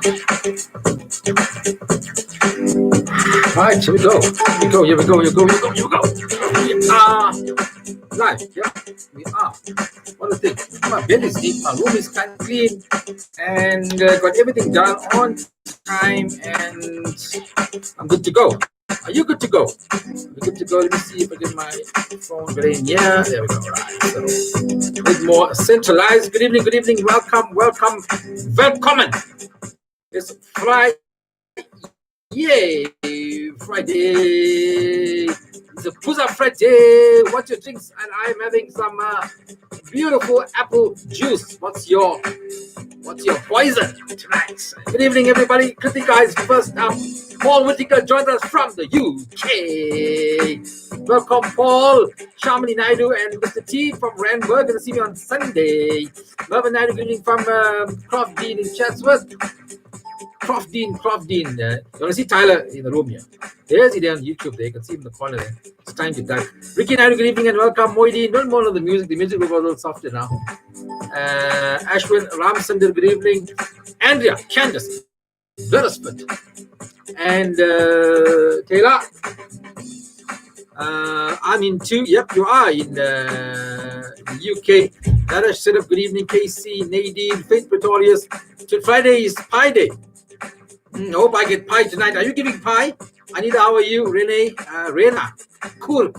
Right, here we go. Here we go. We are live. Yeah, we are. What a thing. My bed is deep. My room is kind of clean. And got everything done on time. And I'm good to go. Are you good to go? We're good to go. Let me see if I get my phone right in. Yeah, there we go. Right. So, a bit more centralized. Good evening. Welcome. It's Friday. Yay! Friday. It's a Puza Friday. What's your drinks? And I'm having some beautiful apple juice. What's your poison tonight? Good evening, everybody. Kritika guys, first up. Paul Whittaker joined us from the UK. Welcome, Paul. Shamini Naidu and Mr. T from Randburg. Gonna see me on Sunday. Mervyn Naidu, good evening from Croft Dean in Chatsworth. Croft Dean. You want to see Tyler in the room here? There's he there on YouTube. There you can see him in the corner there. It's time to dive. Ricky Naidu, good evening and welcome. Moideen, don't more of the music. The music will go a little softer now. Ashwin Ramsunder, good evening. Andrea, Candace, Beresford, and Taylor. I'm in too. Yep, you are in the UK. Narash said up, good evening. Casey, Nadine, Faith Pretorius. Friday is Pie Day. Hope I get pie tonight. Are you giving pie? Anita, how are you? Renee, Rena, Kaur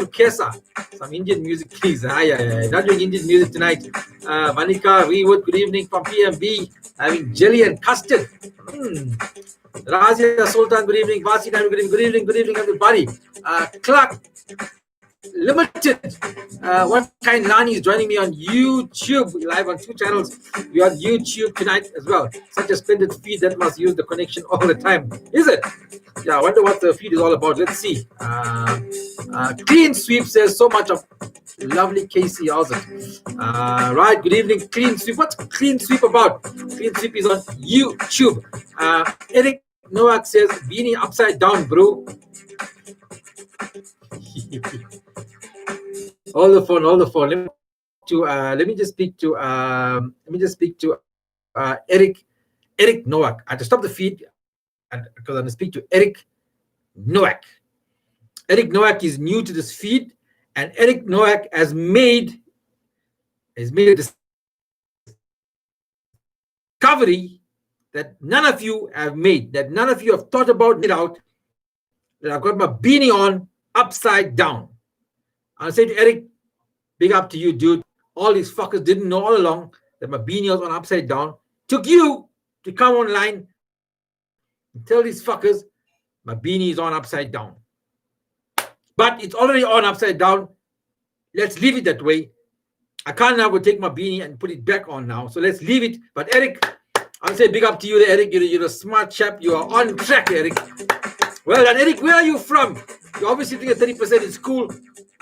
Kesa. Some Indian music, please. Not doing Indian music tonight. Vanika, Rewood, good evening from PMB. Having jelly and custard. Razia Sultan, good evening. Vasi, good evening, everybody. Clark Limited. One kind Lani is joining me on YouTube, live on 2 channels. We are on YouTube tonight as well. Such a splendid feed that must use the connection all the time. Is it? Yeah, I wonder what the feed is all about. Let's see. Clean Sweep says so much of lovely Casey. How's it? Right, good evening. Clean Sweep. What's Clean Sweep about? Clean Sweep is on YouTube. Eric Nowak says, beanie upside down, bro. Hold the phone. Let me just speak to Eric Nowak. I have to stop the feed because I'm going to speak to Eric Nowak. Eric Nowak is new to this feed, and Eric Nowak has made a discovery that none of you have made, that none of you have thought about it out, that I've got my beanie on upside down. I'll say to Eric, big up to you, dude. All these fuckers didn't know all along that my beanie was on upside down. Took you to come online and tell these fuckers my beanie is on upside down. But it's already on upside down. Let's leave it that way. I can't now go take my beanie and put it back on now. So let's leave it. But Eric, I'll say big up to you there, Eric. You're a smart chap. You are on track, Eric. Well done, Eric. Where are you from? You obviously think at 30% is cool.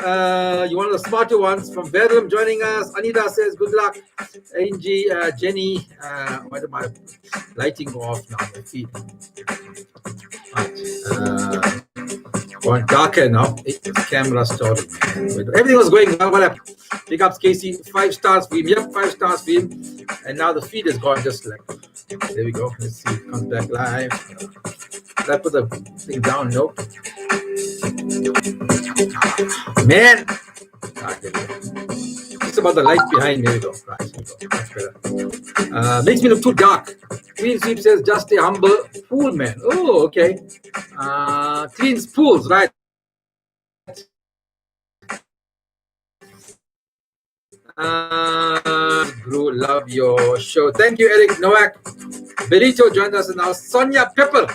You're one of the smarter ones from Verulam joining us. Anita says, good luck. Angie, Jenny, why did my lighting go off now? My feet. Right. Going darker now. It's camera story. Everything was going well. What happened? Big ups, Casey. 5 stars for him. Yep, 5 stars for him. And now the feed is gone just like. There we go. Let's see. It comes back live. Did I put the thing down? Nope. Man. Right, there we go. It's about the light behind. There we go. Right, there we go. Much better. Makes me look too dark. Clean Sweep says, just a humble pool man. Oh, okay. Cleans pools, right. Bro, love your show. Thank you, Eric Nowak. Benito joined us now. Sonia Pepper.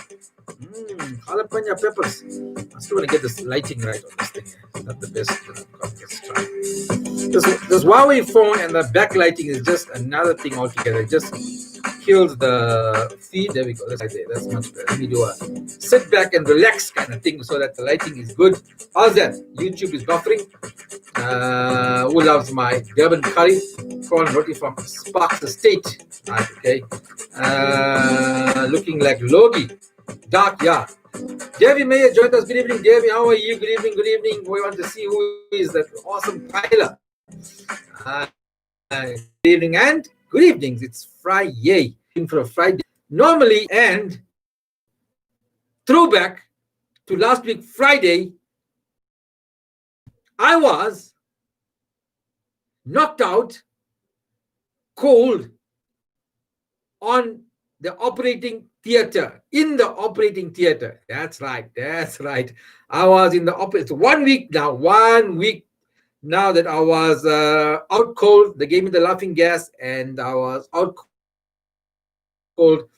Jalapeno peppers. I still want to get this lighting right on this thing. It's not the best. Let's try. This Huawei phone and the backlighting is just another thing altogether. It just kills the feed. There we go. That's right there. That's much better. Let me do a sit back and relax kind of thing so that the lighting is good. How's that? YouTube is buffering. Who loves my Durban curry? Prawn roti from Sparks Estate. Right, okay. Looking like Logie. Dark, yeah. Davy Mayer joined us. Good evening, Davy. How are you? Good evening. We want to see who is that awesome Tyler. Good evening and good evenings. It's Friday. In for a Friday. Normally, and throwback to last week, Friday, I was knocked out cold on the operating theater, in the operating theater. That's right. That's right. I was in the it's 1 week now, 1 week now that I was out cold. They gave me the laughing gas and I was out cold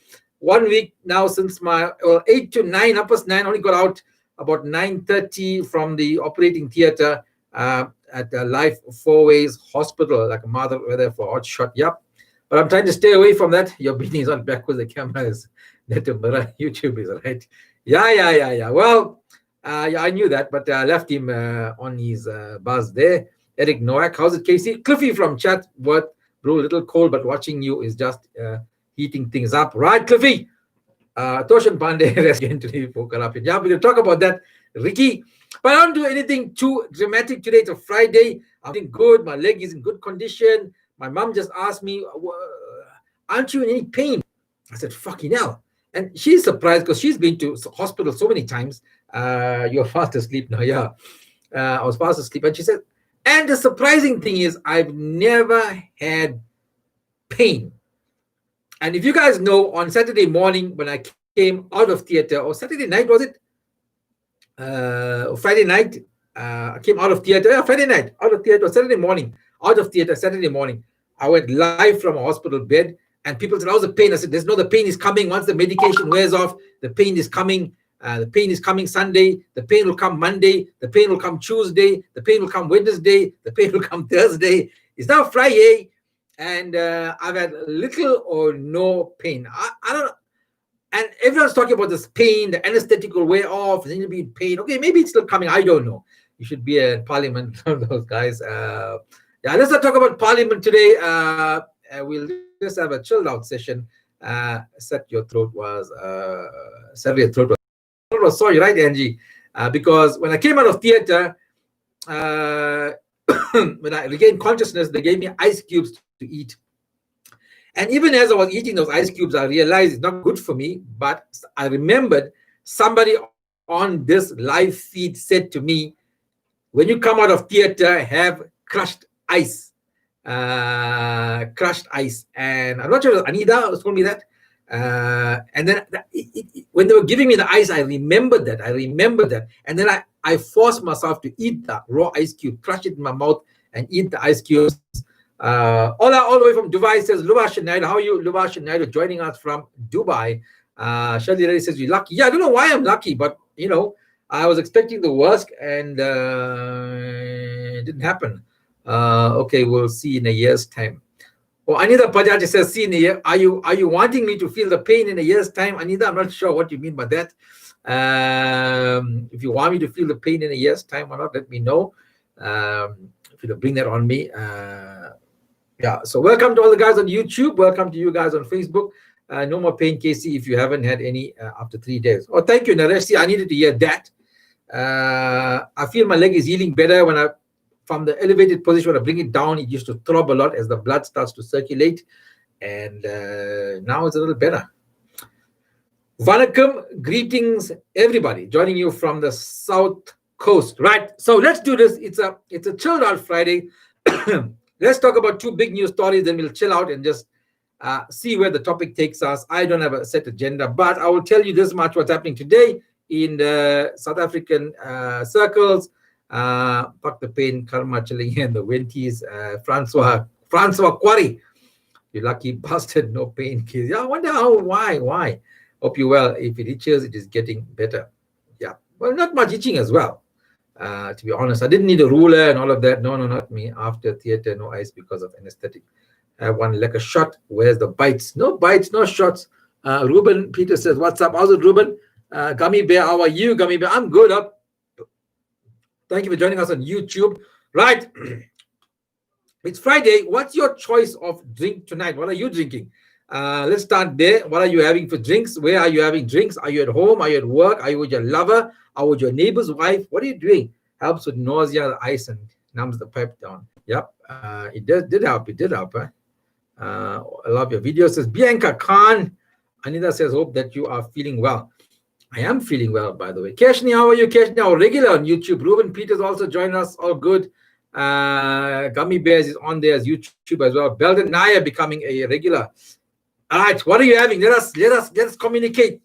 1 week now since my 8 to 9, half past 9, only got out about 9:30 from the operating theater at the Life Fourways Hospital, like a mother weather for hot shot. Yep. But I'm trying to stay away from that. Your beanie is on backwards. The camera is that YouTube is right. Yeah. Well, yeah, I knew that, but I left him on his buzz there. Eric Noack, how's it, Casey? Cliffy from chat, what, bro? A little cold, but watching you is just heating things up, right, Cliffy? Toshan Pandey again today for corruption. Yeah, we're gonna talk about that, Ricky. But I don't do anything too dramatic today. It's a Friday. I'm feeling good. My leg is in good condition. My mom just asked me, aren't you in any pain? I said, fucking hell. And she's surprised because she's been to hospital so many times. You're fast asleep now. Yeah. I was fast asleep. And she said, and the surprising thing is I've never had pain. And if you guys know, on Saturday morning when I came out of theater, or Saturday night, was it? Friday night, I came out of theater. Yeah, Friday night, out of theater. Saturday morning, out of theater, Saturday morning. I went live from a hospital bed, and people said, how's the pain? I said, the pain is coming. Once the medication wears off, the pain is coming. The pain is coming Sunday. The pain will come Monday. The pain will come Tuesday. The pain will come Wednesday. The pain will come Thursday. It's now Friday, and I've had little or no pain. I don't know. And everyone's talking about this pain, the anesthetic will wear off, then you'll be in pain. Okay, maybe it's still coming. I don't know. You should be in Parliament, those guys. Yeah, let's not talk about Parliament today. We'll just have a chilled out session. Set your throat was sorry, right, Angie? Because when I came out of theater, when I regained consciousness, they gave me ice cubes to eat. And even as I was eating those ice cubes, I realized it's not good for me. But I remembered somebody on this live feed said to me, when you come out of theater, have crushed ice. Crushed ice. And I'm not sure if it was Anida who told me that. And then when they were giving me the ice, I remembered that. And then I forced myself to eat the raw ice cube, crush it in my mouth and eat the ice cubes. Ola, all the way from Dubai says, Lubasha Nite. How are you, Lubasha Nite, joining us from Dubai? Shirley Reddy says, you're lucky. Yeah, I don't know why I'm lucky, but, I was expecting the worst and it didn't happen. Okay, we'll see in a year's time. Oh, Anita Pajaji says, see in a year. Are you wanting me to feel the pain in a year's time? Anita, I'm not sure what you mean by that. If you want me to feel the pain in a year's time or not, let me know. If you bring that on me. Yeah, so welcome to all the guys on YouTube. Welcome to you guys on Facebook. No more pain, Casey, if you haven't had any after 3 days. Oh, thank you, Naresh. See, I needed to hear that. I feel my leg is healing better when from the elevated position, when I bring it down, it used to throb a lot as the blood starts to circulate. And now it's a little better. Vanakkam, greetings, everybody. Joining you from the South Coast. Right, so let's do this. It's a chilled out Friday. Let's talk about two big news stories, then we'll chill out and just see where the topic takes us. I don't have a set agenda, but I will tell you this much what's happening today in the South African circles. Fuck the pain, karma chilling and the Wenties. Francois Quarry. You lucky bastard, no pain, kids. Yeah, I wonder why. Hope you well. If it itches, it is getting better. Yeah, well, not much itching as well. To be honest, I didn't need a ruler and all of that. No, not me. After theater, no ice because of anesthetic. I have one like a shot. Where's the bites? No bites, no shots. Ruben Peter says, what's up? How's it, Ruben? Gummy Bear, how are you, Gummy Bear? I'm good. Thank you for joining us on YouTube. Right. It's Friday. What's your choice of drink tonight? What are you drinking? Let's start there. What are you having for drinks? Where are you having drinks? Are you at home? Are you at work? Are you with your lover? Or with your neighbor's wife? What are you doing? Helps with nausea, the ice, and numbs the pipe down. Yep, it did help. It did help. I love your video. Says Bianca Khan. Anita says, hope that you are feeling well. I am feeling well, by the way. Keshni, how are you? Keshni, our regular on YouTube. Ruben Peters also joined us. All good. Gummy Bears is on there as YouTube as well. Belden Naya becoming a regular. All right, what are you having? Let us communicate.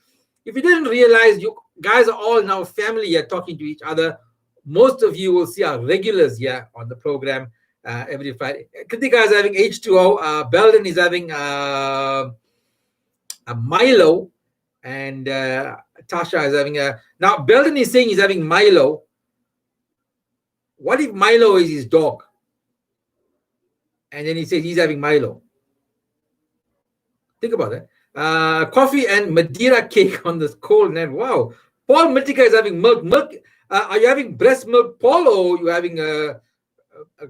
If you didn't realize, you guys are all now family here talking to each other. Most of you will see our regulars here on the program every Friday. Kritika is having H2O. Belden is having a Milo, and Tasha is having a. Now Belden is saying he's having Milo. What if Milo is his dog? And then he says he's having Milo. Think about it. Coffee and Madeira cake on this cold night. Wow. Paul Mitika is having milk. Are you having breast milk, Paul, or are you having a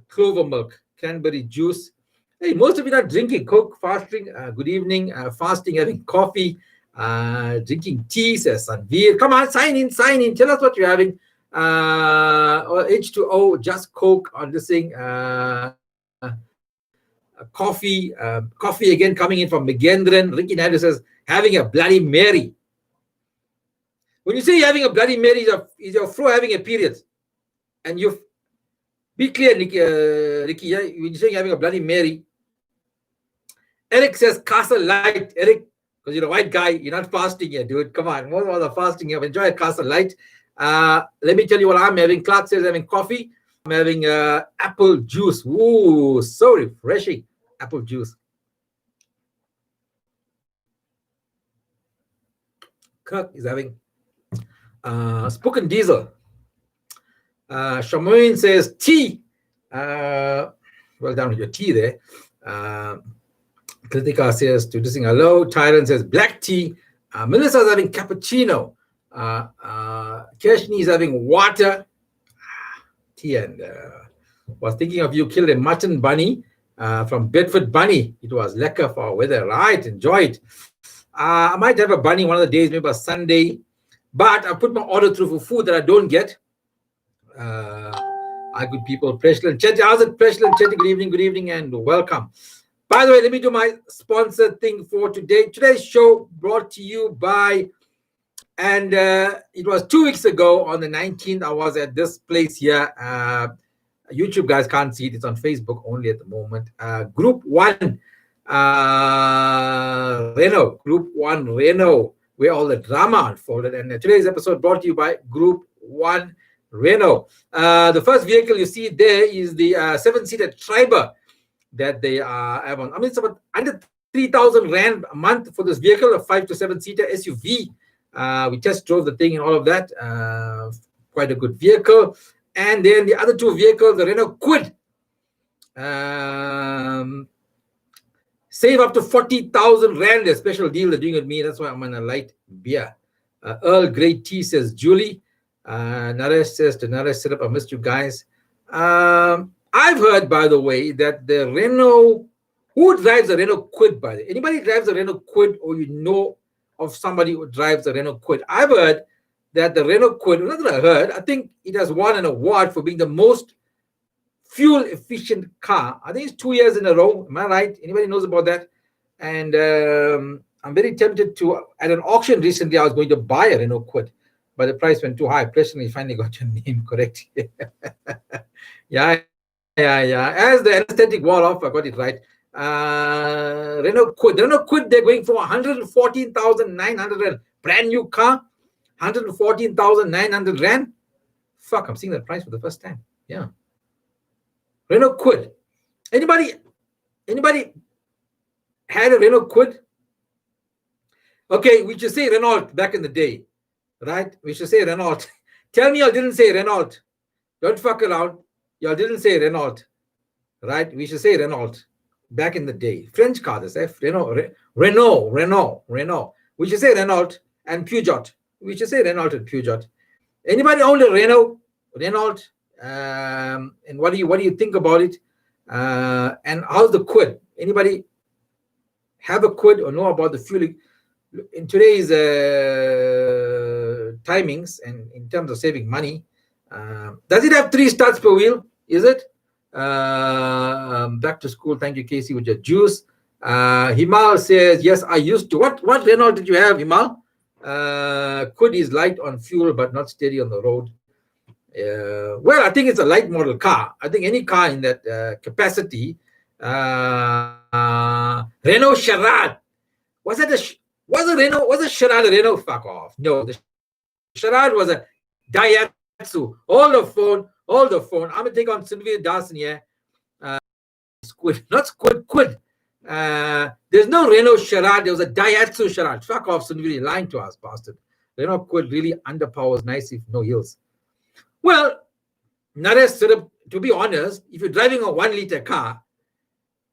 clover milk, cranberry juice? Hey, most of you are drinking Coke, fasting. Good evening. Fasting, having coffee, drinking tea, says Sanveer. Come on, sign in. Tell us what you're having. Or H2O, just Coke on this thing. Coffee again coming in from Megendran. Ricky Naidu says, having a Bloody Mary. When you say you're having a Bloody Mary, is your fro having a period? And you be clear, Ricky, when you say you're having a Bloody Mary. Eric says, Castle Light. Eric, because you're a white guy, you're not fasting yet, dude. Come on, what was the fasting? You have enjoy a Castle Light. Let me tell you what I'm having. Clark says having coffee. I'm having apple juice. Ooh, so refreshing. Apple juice. Kirk is having Spoken Diesel. Shamoin says tea. Well done with your tea there. Kritika says to this thing, hello. Tyron says black tea. Melissa is having cappuccino. Keshni is having water. Tea. And was thinking of you killed a mutton bunny from Bedford Bunny. It was lekker for weather, right? Enjoy it. I might have a bunny one of the days, maybe a Sunday, but I put my order through for food that I don't get. Hi, good people. Preshlan Chetty, how's it, Preshlan Chetty? Good evening, and welcome. By the way, let me do my sponsor thing for today. Today's show brought to you by, and it was 2 weeks ago on the 19th. I was at this place here. YouTube guys can't see it. It's on Facebook only at the moment. Group 1 Renault, where all the drama unfolded. And today's episode brought to you by Group 1 Renault. The first vehicle you see there is the 7-seater Triber that they have on. I mean, it's about under 3,000 Rand a month for this vehicle, a 5 to 7-seater SUV. We just drove the thing and all of that. Quite a good vehicle. And then the other two vehicles, the Renault Kwid. Save up to 40,000 Rand, a special deal they're doing with me. That's why I'm on a light beer. Earl Grey tea, says Julie. Naresh says to Naresh, set up, I missed you guys. I've heard, by the way, that the Renault, who drives a Renault Kwid, by the way? Anybody drives a Renault Kwid, or you know of somebody who drives a Renault Kwid? I've heard that the Renault Kwid, not that I heard, I think it has won an award for being the most fuel efficient car. I think it's 2 years in a row. Am I right? Anybody knows about that? And I'm very tempted to, at an auction recently, I was going to buy a Renault Kwid, but the price went too high. Personally, finally got your name correct. Yeah. As the anesthetic wore off, I got it right. Renault Kwid, they're going for 114,900 Rand. Brand new car, 114,900 Rand. Fuck, I'm seeing that price for the first time. Yeah. Renault Kwid. Anybody had a Renault Kwid? Okay, we should say Renault back in the day, right? We should say Renault. Tell me y'all didn't say Renault. Don't fuck around. Y'all didn't say Renault, right? We should say Renault back in the day. French car, this Renault. We should say Renault and Peugeot. We should say Renault and Peugeot. Anybody own a Renault? And what do you think about it? And how's the Kwid? Anybody have a Kwid or know about the fueling? In today's timings and in terms of saving money, does it have 3 starts per wheel? Is it? Back to school. Thank you, Casey, with your juice. Himal says, yes, I used to. What Renault did you have, Himal? Could is light on fuel but not steady on the road. Well, I think it's a light model car. I think any car in that capacity. Renault Charade. Was it a Renault? Was a Charade a Renault? Fuck off. No, the Charade was a Daihatsu. Hold the phone. I'm gonna take on Sunveer Dasan here. Squid, not squid, quid. There's no Renault Charade. There was a Daihatsu Charade. Fuck off, Sunveer. Lying to us, bastard. Renault Quid really underpowers nice if no hills. Well, Naresh, to be honest, if you're driving a 1 liter car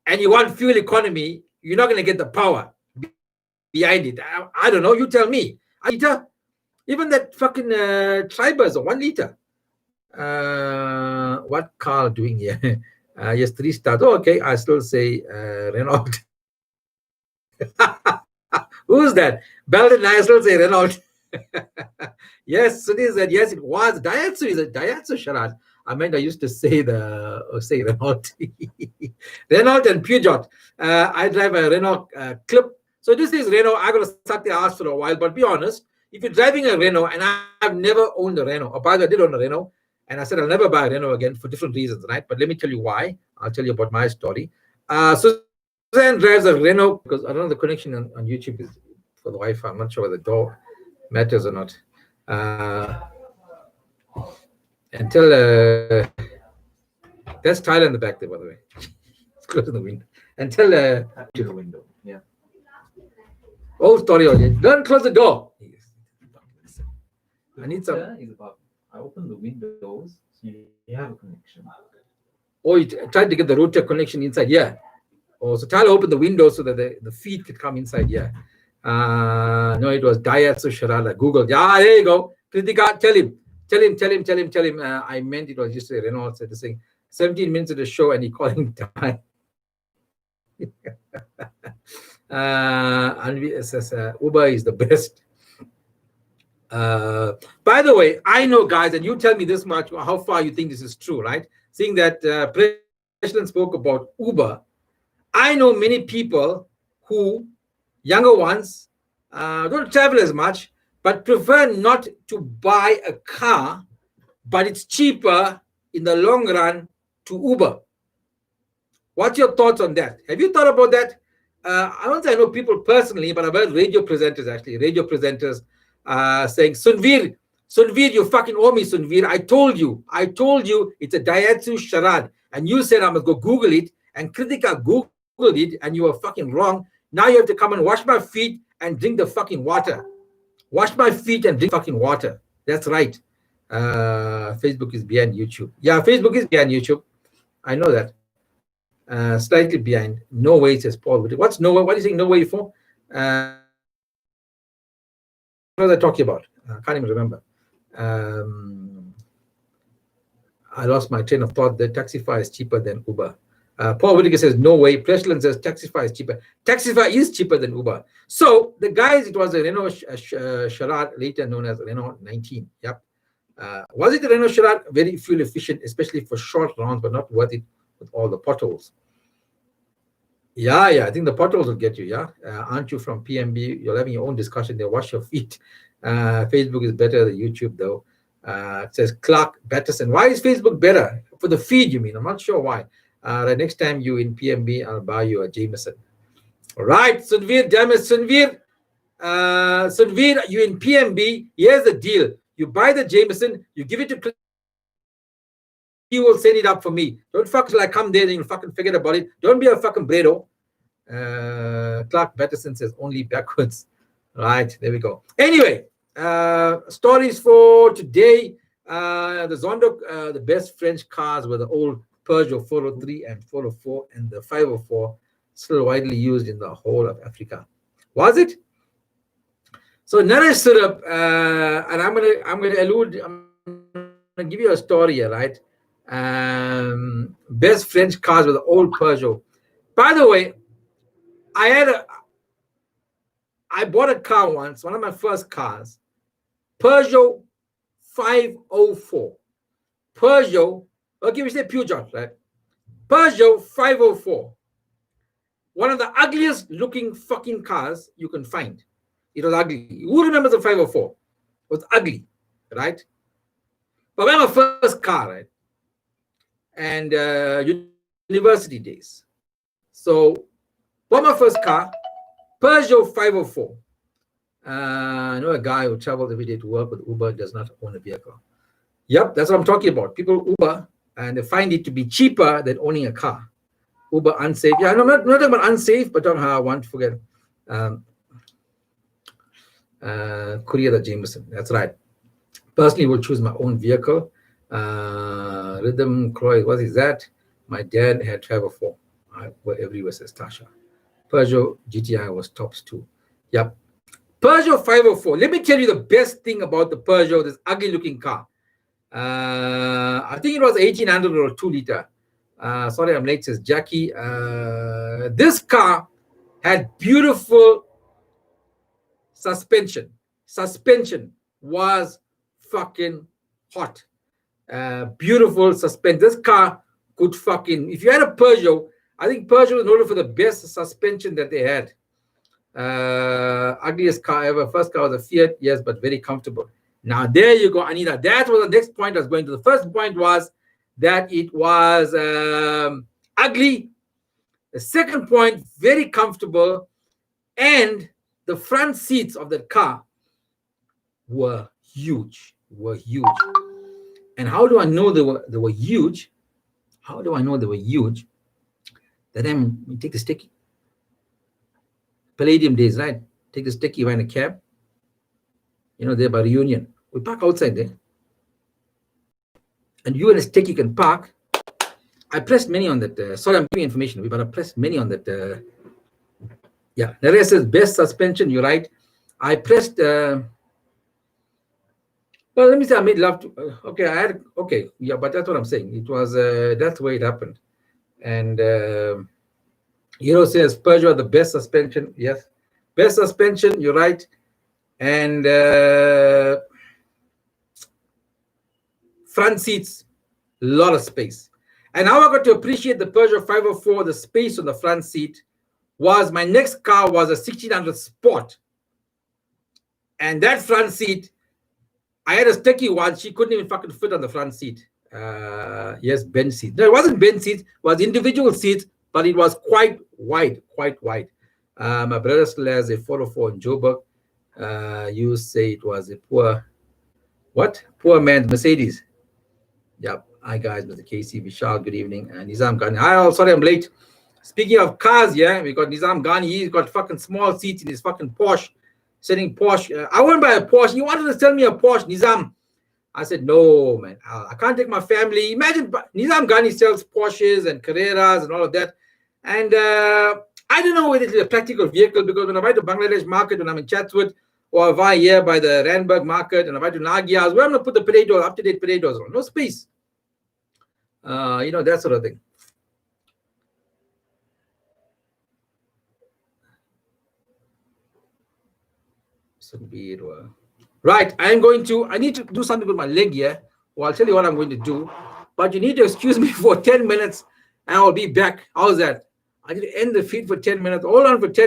and you want fuel economy, you're not going to get the power behind it. I don't know. You tell me. Even that fucking Triber is a 1 liter. What car doing here? Yes, 3 stars. Oh, okay. I still say Renault. Who's that? Belden, I still say Renault. Yes, Sunil said yes, it was. Daihatsu is a Daihatsu Charade. I used to say say Renault. Renault and Peugeot. I drive a Renault Clip. So this is Renault. I'm going to suck the ass for a while, but be honest, if you're driving a Renault, and I've never owned a Renault, or by the way, I did own a Renault, and I said I'll never buy a Renault again for different reasons, right? But let me tell you why. I'll tell you about my story. Suzanne drives a Renault, because I don't know the connection on YouTube is for the Wi-Fi. I'm not sure whether the door matters or not. Until that's Tyler in the back there, by the way. It's closing the window. Until to the window. Yeah. Old story. Don't close the door. I need some. I open the windows, so you have a connection. Oh, you tried to get the router connection inside. Yeah. Oh, so Tyler opened the window so that the feed could come inside. Yeah. No, it was Daihatsu Charade. Google. Yeah, there you go. Kritika, tell him. I meant it was just a Renault. Said this thing. 17 minutes of the show, and he calling time. Uber is the best. By the way, I know, guys, and you tell me this much, how far you think this is true, right? Seeing that President spoke about Uber, I know many people who, younger ones, don't travel as much, but prefer not to buy a car, but it's cheaper in the long run to Uber. What's your thoughts on that? Have you thought about that? I don't say I know people personally, but I've heard radio presenters saying, Sunveer, you fucking owe me, Sunveer. I told you it's a Daihatsu Charade. And you said I must go Google it, and Kritika Googled it, and you were fucking wrong. Now you have to come and wash my feet and drink the fucking water. Wash my feet and drink fucking water. That's right. Facebook is behind YouTube. Yeah, Facebook is behind YouTube. I know that. Slightly behind. No way, says Paul. What's no way? What are you saying no way for? What was I talking about? I can't even remember. I lost my train of thought. The Taxify is cheaper than Uber. Paul Whittaker says, no way. Preslin says, Taxify is cheaper. Taxify is cheaper than Uber. So the guys, it was a Renault Charade, later known as Renault 19. Yep. Was it a Renault Charade? Very fuel efficient, especially for short rounds, but not worth it with all the potholes. Yeah. I think the potholes will get you, yeah? Aren't you from PMB? You're having your own discussion there. Wash your feet. Facebook is better than YouTube, though. It says Clark Batterson. Why is Facebook better? For the feed, you mean? I'm not sure why. The next time you in PMB, I'll buy you a Jameson. All right, Sunveer, damn it, Sunveer. Sunveer, you in PMB. Here's the deal. You buy the Jameson, you give it to, he will send it up for me. Don't fuck till I come there and you'll fucking forget about it. Don't be a fucking Bredo. Clark Batterson says only backwards. Right, there we go. Anyway, stories for today. The Zondo, the best French cars were the old Peugeot 403 and 404, and the 504, still widely used in the whole of Africa. Was it? So Naresh Syrup, and I'm gonna give you a story here, right? Best French cars were the old Peugeot. By the way, I bought a car once, one of my first cars, Peugeot 504. Peugeot, okay, we say Peugeot, right? Peugeot 504 one of the ugliest looking fucking cars you can find. It was ugly. Who remembers the 504? It was ugly, right? But when my first car, right? And university days. So, bought my first car, Peugeot 504. I know a guy who travels every day to work with Uber, does not own a vehicle. Yep, that's what I'm talking about. People Uber and they find it to be cheaper than owning a car. Uber unsafe. Yeah, no, I'm not talking about unsafe, but talking how I want to forget. Courier the Jameson. That's right. Personally, will choose my own vehicle. Rhythm, Croy, what is that? My dad had Travel 4. Where everywhere says Tasha. Peugeot GTI was tops too. Yep. Peugeot 504. Let me tell you the best thing about the Peugeot, this ugly looking car. I think it was 1800 or 2-liter. Sorry, I'm late, says Jackie. This car had beautiful suspension. Suspension was fucking hot. Beautiful suspension. This car could fucking, if you had a Peugeot, I think Peugeot was known for the best suspension that they had. Ugliest car ever. First car was a Fiat, yes, but very comfortable. Now there you go, Anita. That was the next point I was going to. The first point was that it was ugly. The second point, very comfortable, and the front seats of the car were huge. And how do I know they were huge? How do I know they were huge? That time you take the sticky. Palladium days, right? Take the sticky, ride in a cab. There by Reunion. We park outside there. And you and a sticky can park. I pressed many on that. Sorry, I'm giving information, but I pressed many on that. Yeah, Nerea says best suspension. You're right. I pressed. Well, let me say I made love to. Okay, yeah, but that's what I'm saying. It was that's the way it happened. And Hero says Peugeot the best suspension. Yes, best suspension. You're right. And front seats, a lot of space. And how I got to appreciate the Peugeot 504, the space on the front seat, was my next car was a 1600 Sport. And that front seat, I had a sticky one. She couldn't even fucking fit on the front seat. Yes, bench seat. No, it wasn't bench seat. It was individual seats, but it was quite wide. My brother still has a 404 in Joburg. You say it was a poor man's Mercedes. Yep. Hi guys, Mr. KC Vishal, good evening. And Nizam Ghani. Sorry I'm late. Speaking of cars, yeah, we got Nizam Ghani. He's got fucking small seats in his fucking Porsche. Sitting Porsche. I wouldn't buy a Porsche. You wanted to sell me a Porsche, Nizam. I said, no, man. I can't take my family. Imagine Nizam Ghani sells Porsches and Carreras and all of that. And I don't know whether it's a practical vehicle, because when I buy to Bangladesh market, when I'm in Chatswood, or if I here by the Randburg market, and if I to Nagyas, where I'm going to put the potatoes, up-to-date potatoes on? No space. That sort of thing. Right, I need to do something with my leg here. Well, I'll tell you what I'm going to do. But you need to excuse me for 10 minutes, and I'll be back. How's that? I need to end the feed for 10 minutes. Hold on for 10 minutes.